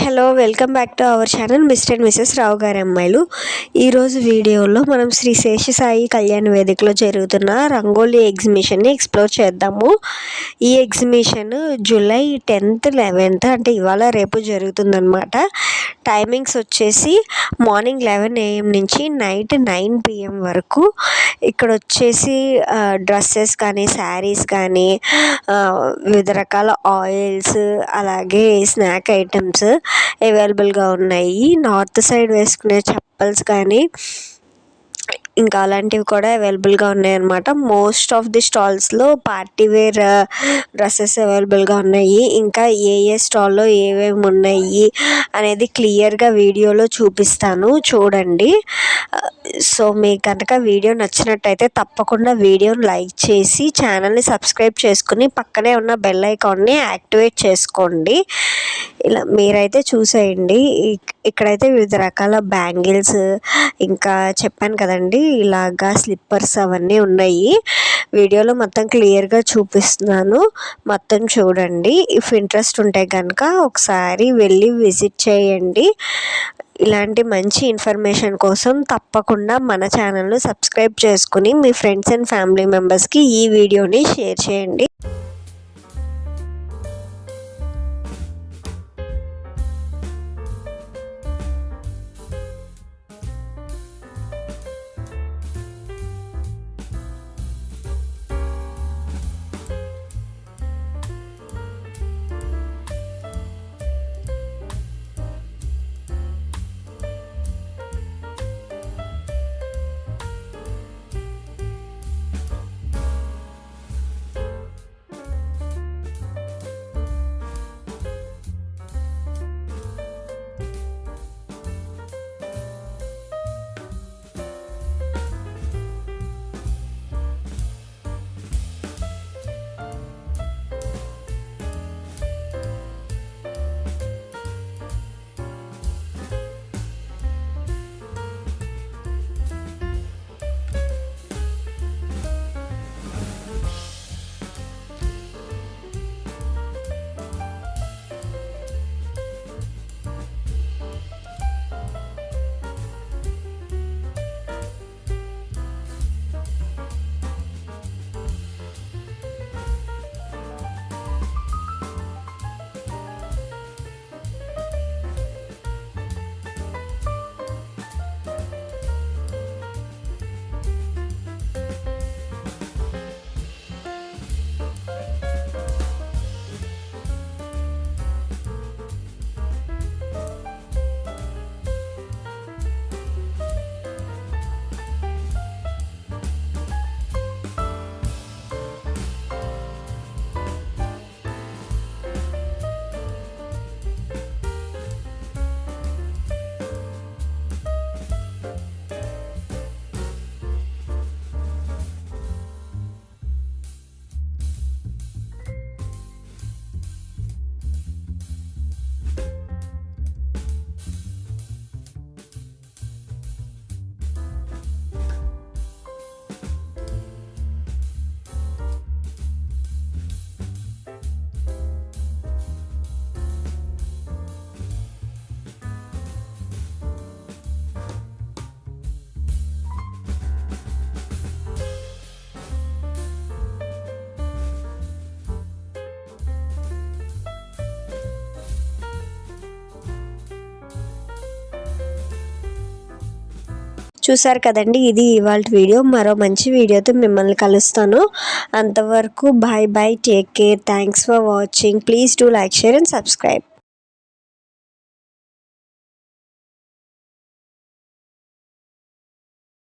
Hello welcome back to our channel Mr and Mrs Rao గారి అమ్మాయిలు. ఈరోజు వీడియోలో మనం శ్రీ శేషసాయి కళ్యాణ వేదికలో జరుగుతున్న రంగోలీ ఎగ్జిబిషన్ని ఎక్స్ప్లోర్ చేద్దాము. ఈ ఎగ్జిబిషన్ జూలై 10th 11th అంటే ఇవాళ రేపు జరుగుతుందన్నమాట. టైమింగ్స్ వచ్చేసి మార్నింగ్ 11 AM నుంచి నైట్ 9 PM వరకు. ఇక్కడ వచ్చేసి డ్రెస్సెస్ కానీ శారీస్ కానీ వివిధ రకాల ఆయిల్స్ అలాగే స్నాక్ ఐటమ్స్ అవైలబుల్గా ఉన్నాయి. నార్త్ సైడ్ వేసుకునే చెప్పల్స్ కానీ ఇంకా అలాంటివి కూడా అవైలబుల్గా ఉన్నాయన్నమాట. మోస్ట్ ఆఫ్ ది స్టాల్స్లో పార్టీ వేర్ డ్రెస్సెస్ అవైలబుల్గా ఉన్నాయి. ఇంకా ఏ స్టాల్లో ఏమేమి ఉన్నాయి అనేది క్లియర్గా వీడియోలో చూపిస్తాను, చూడండి. సో మీకు కనుక వీడియో నచ్చినట్టయితే తప్పకుండా వీడియోని లైక్ చేసి ఛానల్ని సబ్స్క్రైబ్ చేసుకుని పక్కనే ఉన్న బెల్ ఐకాన్ని యాక్టివేట్ చేసుకోండి. ఇలా మీరైతే చూసేయండి. ఇక్కడైతే వివిధ రకాల బ్యాంగిల్స్, ఇంకా చెప్పాను కదండి ఇలాగా స్లిప్పర్స్ అవన్నీ ఉన్నాయి. వీడియోలో మొత్తం క్లియర్గా చూపిస్తున్నాను, మొత్తం చూడండి. ఇఫ్ ఇంట్రెస్ట్ ఉంటే కనుక ఒకసారి వెళ్ళి విజిట్ చేయండి. ఇలాంటి మంచి ఇన్ఫర్మేషన్ కోసం తప్పకుండా మన ఛానల్ను సబ్స్క్రైబ్ చేసుకుని మీ ఫ్రెండ్స్ అండ్ ఫ్యామిలీ మెంబర్స్కి ఈ వీడియోని షేర్ చేయండి. చూసారు కదండి, ఇది ఇవాళ వీడియో. మరో మంచి వీడియోతో మిమ్మల్ని కలుస్తాను. అంతవరకు bye bye, take care, thanks for watching. Please do like, share and subscribe.